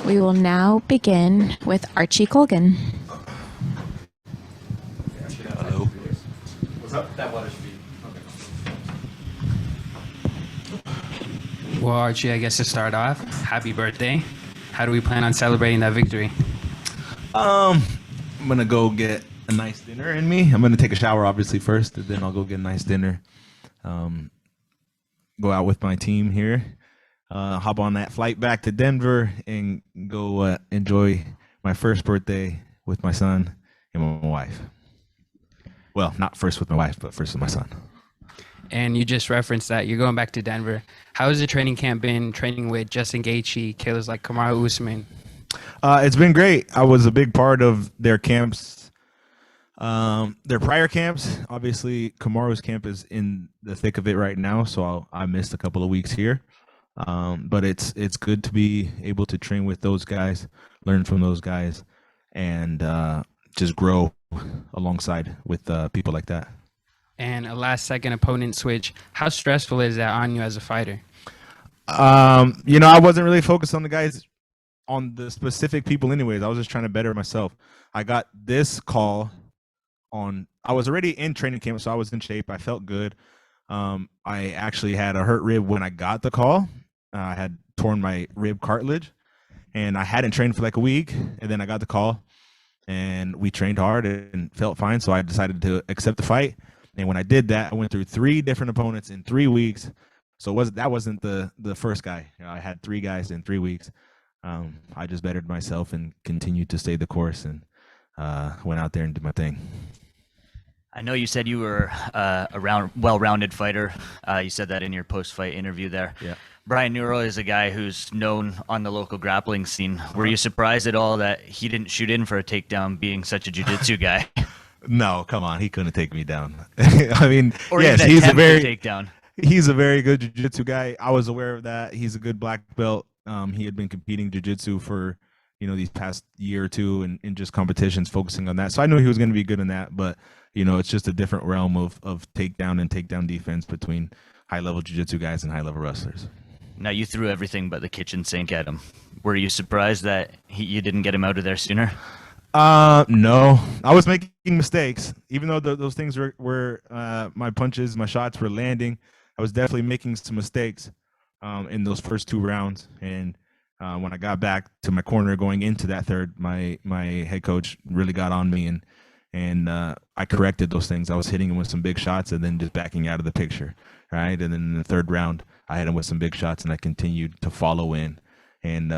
We will now begin with Archie Colgan. Hello. What's up? That water should be. Well, Archie, I guess to start off, happy birthday. How do we plan on celebrating that victory? I'm gonna go get a nice dinner in me. I'm gonna take a shower obviously first, and then I'll go get a nice dinner. Go out with my team here. Hop on that flight back to Denver and go enjoy my first birthday with my son and my wife. Well, not first with my wife, but first with my son. And you just referenced that you're going back to Denver. How has the training camp been, training with Justin Gaethje, killers like Kamaru Usman? It's been great. I was a big part of their camps, their prior camps. Obviously, Kamaru's camp is in the thick of it right now, so I missed a couple of weeks here. But it's good to be able to train with those guys, learn from those guys, and just grow alongside with people like that. And a last-second opponent switch. How stressful is that on you as a fighter? I wasn't really focused on the specific people anyways. I was just trying to better myself. I got this call I was already in training camp, so I was in shape. I felt good. I actually had a hurt rib when I got the call. I had torn my rib cartilage, and I hadn't trained for like a week, and then I got the call, and we trained hard and felt fine, so I decided to accept the fight. And when I did that, I went through 3 different opponents in 3 weeks. So that wasn't the first guy. I had 3 guys in 3 weeks. I just bettered myself and continued to stay the course and went out there and did my thing. I know you said you were a well-rounded fighter. You said that in your post-fight interview there. Yeah. Bryan Nuro is a guy who's known on the local grappling scene. Were you surprised at all that he didn't shoot in for a takedown, being such a jiu-jitsu guy? No, come on, he couldn't take me down. I mean, Or yes, even he's a takedown. He's a very good jiu-jitsu guy. I was aware of that. He's a good black belt. He had been competing jiu-jitsu for, these past year or two in just competitions, focusing on that. So I knew he was going to be good in that, but it's just a different realm of takedown and takedown defense between high-level jiu-jitsu guys and high-level wrestlers. Now, you threw everything but the kitchen sink at him. Were you surprised that you didn't get him out of there sooner? No, I was making mistakes. Even though those things were my punches, my shots were landing, I was definitely making some mistakes in those first 2 rounds. And when I got back to my corner going into that third, my head coach really got on me, and I corrected those things. I was hitting him with some big shots and then just backing out of the picture, right? And then in the third round, I hit him with some big shots, and I continued to follow in, and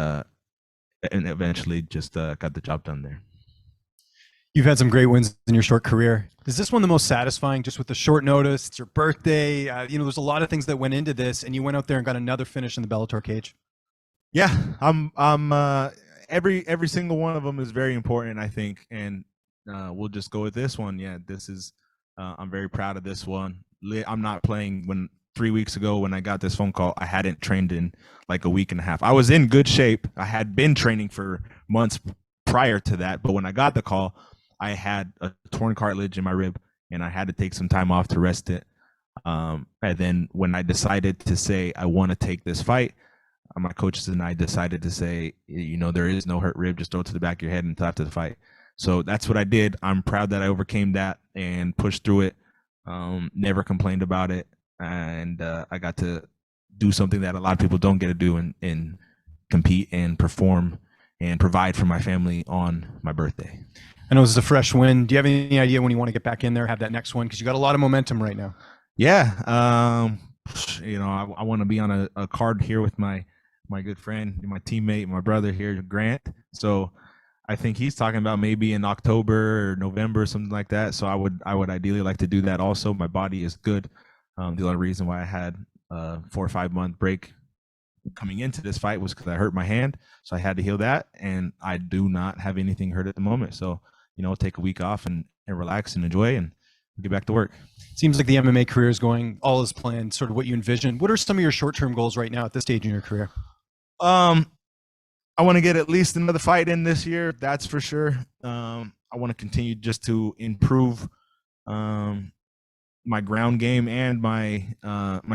eventually just got the job done there. You've had some great wins in your short career. Is this one the most satisfying, just with the short notice? It's your birthday. There's a lot of things that went into this, and you went out there and got another finish in the Bellator cage. Yeah, I'm every single one of them is very important, I think, and we'll just go with this one. Yeah, this is I'm very proud of this one. I'm not playing. When 3 weeks ago when I got this phone call, I hadn't trained in like a week and a half. I was in good shape. I had been training for months prior to that, but when I got the call, I had a torn cartilage in my rib, and I had to take some time off to rest it. And then when I decided to say I want to take this fight, my coaches and I decided to say, there is no hurt rib, just throw it to the back of your head until after the fight. So that's what I did. I'm proud that I overcame that and pushed through it. Never complained about it, and I got to do something that a lot of people don't get to do, and compete and perform and provide for my family on my birthday. I know this is a fresh win. Do you have any idea when you want to get back in there, have that next one? Because you got a lot of momentum right now. Yeah. I want to be on a card here with my good friend, my teammate, my brother here, Grant. So I think he's talking about maybe in October or November, something like that. So I would ideally like to do that also. My body is good. The only reason why I had a 4 or 5 month break coming into this fight was because I hurt my hand. So I had to heal that. And I do not have anything hurt at the moment. So, take a week off and relax and enjoy and get back to work. Seems like the MMA career is going all as planned, sort of what you envisioned. What are some of your short-term goals right now at this stage in your career? I want to get at least another fight in this year. That's for sure. I want to continue just to improve my ground game and my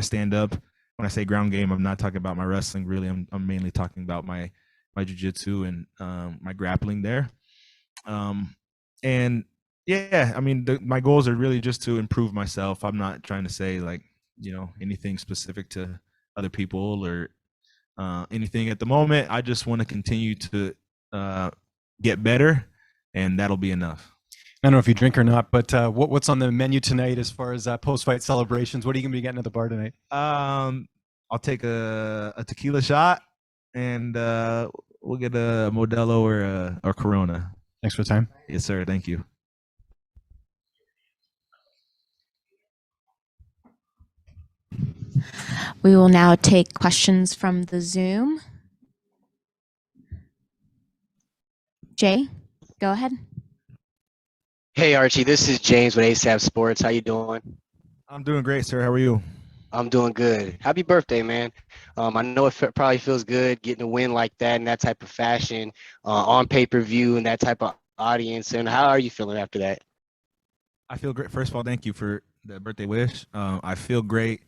stand-up. When I say ground game, I'm not talking about my wrestling. Really, I'm mainly talking about my my jiu-jitsu and my grappling there. And yeah, I mean, my goals are really just to improve myself. I'm not trying to say like, anything specific to other people or anything at the moment. I just want to continue to get better, and that'll be enough. I don't know if you drink or not, but what's on the menu tonight as far as post-fight celebrations? What are you going to be getting at the bar tonight? I'll take a tequila shot, and we'll get a Modelo or Corona. Thanks for the time. Yes, sir. Thank you. We will now take questions from the Zoom. Jay, go ahead. Hey Archie, this is James with ASAP Sports. How you doing? I'm doing great, sir. How are you? I'm doing good. Happy birthday, man. I know it probably feels good getting a win like that in that type of fashion on pay-per-view and that type of audience. And how are you feeling after that? I feel great. First of all, thank you for the birthday wish. I feel great.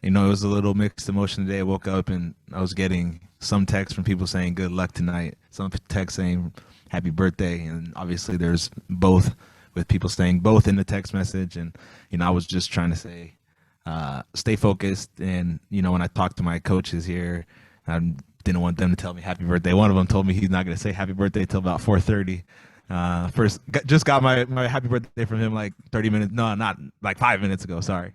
It was a little mixed emotion today. I woke up and I was getting some texts from people saying good luck tonight, some texts saying happy birthday, and obviously there's both, with people saying both in the text message. And I was just trying to say stay focused. And when I talked to my coaches here, I didn't want them to tell me happy birthday. One of them told me he's not going to say happy birthday till about 4:30. Just got my happy birthday from him like 30 minutes. No, not like 5 minutes ago. Sorry.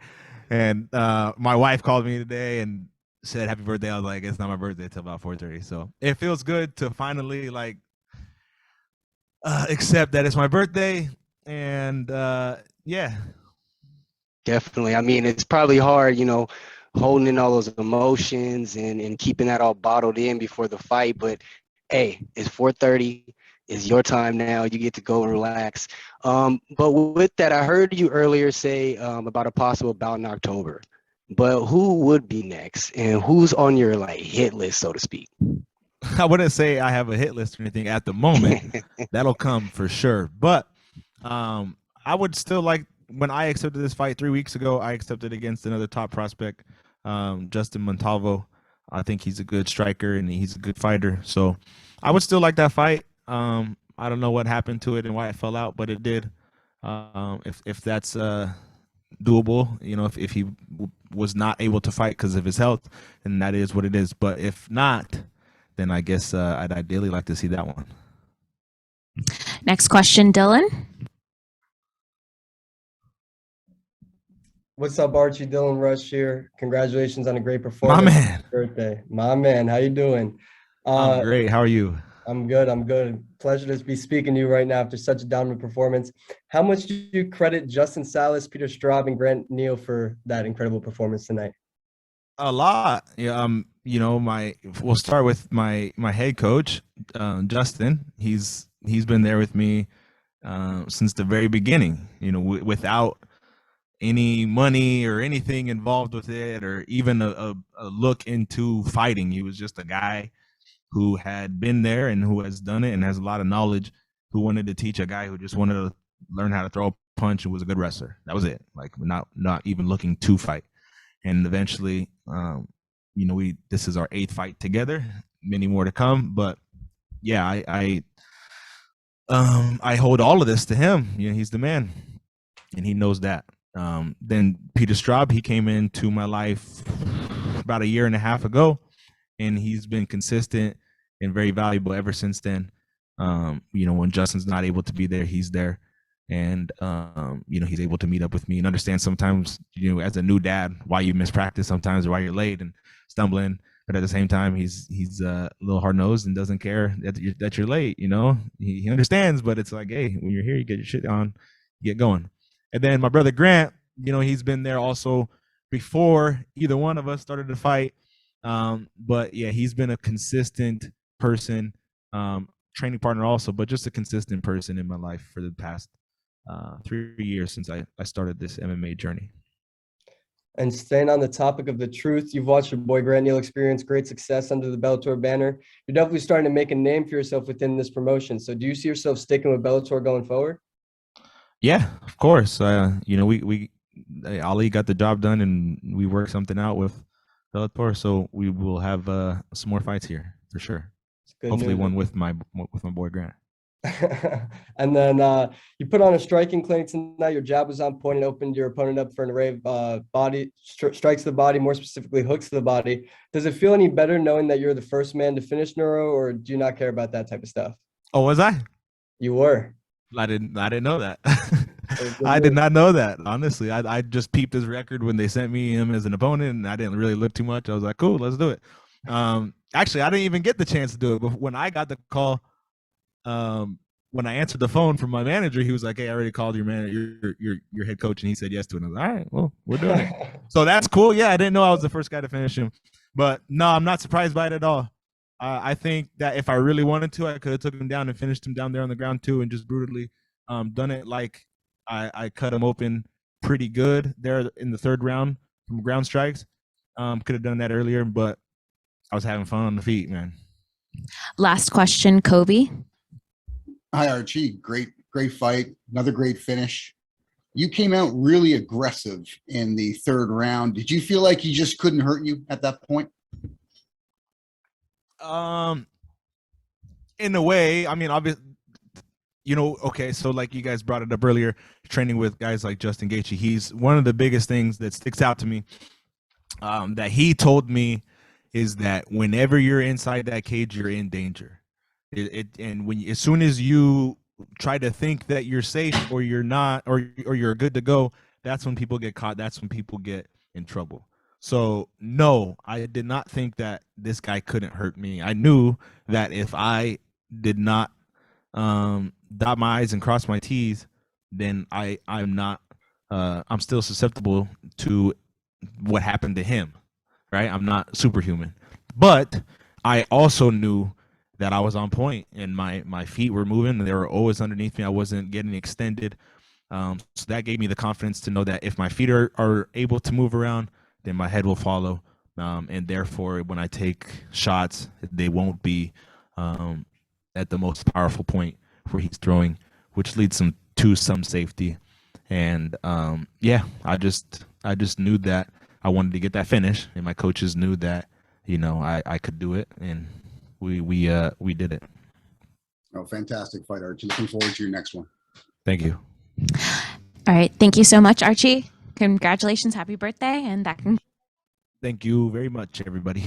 And my wife called me today and said happy birthday. I was like, it's not my birthday till about 4:30. So it feels good to finally like accept that it's my birthday. And yeah. Definitely. I mean, it's probably hard, holding in all those emotions and keeping that all bottled in before the fight. But hey, it's 4:30. It's your time now. You get to go and relax. But with that, I heard you earlier say about a possible bout in October. But who would be next, and who's on your hit list, so to speak? I wouldn't say I have a hit list or anything at the moment. That'll come for sure. But I would still like, when I accepted this fight 3 weeks ago, I accepted against another top prospect, Justin Montalvo. I think he's a good striker and he's a good fighter. So I would still like that fight. I don't know what happened to it and why it fell out, but it did. If that's doable, if he was not able to fight because of his health, then that is what it is. But if not, then I guess I'd ideally like to see that one. Next question, Dylan. What's up, Archie? Dylan Rush here. Congratulations on a great performance. My man. Birthday. My man, how you doing? I'm great. How are you? I'm good. Pleasure to be speaking to you right now after such a dominant performance. How much do you credit Justin Salas, Peter Straub, and Grant Neal for that incredible performance tonight? A lot. Yeah. We'll start with my head coach, Justin. He's been there with me since the very beginning. Without any money or anything involved with it, or even a look into fighting. He was just a guy who had been there and who has done it and has a lot of knowledge, who wanted to teach a guy who just wanted to learn how to throw a punch and was a good wrestler. That was it. Like, not even looking to fight. And eventually, this is our 8th fight together, many more to come. But yeah, I hold all of this to him. He's the man, and he knows that. Then Peter Straub, he came into my life about 1.5 years ago, and he's been consistent and very valuable ever since then. When Justin's not able to be there, he's there. And, he's able to meet up with me and understand sometimes, as a new dad, why you miss practice sometimes or why you're late and stumbling. But at the same time, he's a little hard-nosed and doesn't care that you're late, He understands, but it's like, hey, when you're here, you get your shit on, you get going. And then my brother Grant, he's been there also before either one of us started to fight. But yeah, he's been a consistent person, training partner also, but just a consistent person in my life for the past 3 years since I started this MMA journey. And staying on the topic of the truth, you've watched your boy Grant Neal experience great success under the Bellator banner. You're definitely starting to make a name for yourself within this promotion. So do you see yourself sticking with Bellator going forward? Yeah, of course. Ali got the job done, and we worked something out with Bellator, so we will have some more fights here for sure. It's good Hopefully news. one with my boy Grant. And then you put on a striking clinic tonight. Your jab was on point and opened your opponent up for an array of body strikes to the body, more specifically hooks to the body. Does it feel any better knowing that you're the first man to finish Nuro, or do you not care about that type of stuff? Oh, was I? You were. I didn't know that. Good I did news. not know that. Honestly, I just peeped his record when they sent me him as an opponent, and I didn't really look too much. I was like, cool, let's do it. Actually, I didn't even get the chance to do it. But when I got the call, when I answered the phone from my manager, he was like, "Hey, I already called your manager, your head coach," and he said yes to it. And I was like, "All right, well, we're doing it." So that's cool. Yeah, I didn't know I was the first guy to finish him, but no, I'm not surprised by it at all. I think that if I really wanted to, I could have took him down and finished him down there on the ground too, and just brutally done it like I cut him open pretty good there in the third round from ground strikes. Could have done that earlier, but I was having fun on the feet, man. Last question, Kobe. Hi, Archie. Great fight. Another great finish. You came out really aggressive in the third round. Did you feel like he just couldn't hurt you at that point? In a way, I mean, obviously, okay, so like you guys brought it up earlier, training with guys like Justin Gaethje, he's one of the biggest things that sticks out to me that he told me is that whenever you're inside that cage, you're in danger. And as soon as you try to think that you're safe or you're not, or you're good to go, that's when people get caught. That's when people get in trouble. So no, I did not think that this guy couldn't hurt me. I knew that if I did not dot my I's and cross my T's, then I'm still susceptible to what happened to him, right? I'm not superhuman. But I also knew that I was on point and my feet were moving. They were always underneath me. I wasn't getting extended. So that gave me the confidence to know that if my feet are able to move around, then my head will follow. And therefore, when I take shots, they won't be at the most powerful point where he's throwing, which leads him to some safety. And I just knew that I wanted to get that finish, and my coaches knew that I could do it, and we did it. Oh, fantastic fight, Archie. Looking forward to your next one. Thank you. All right. Thank you so much, Archie. Congratulations. Happy birthday. And that can Thank you very much, everybody.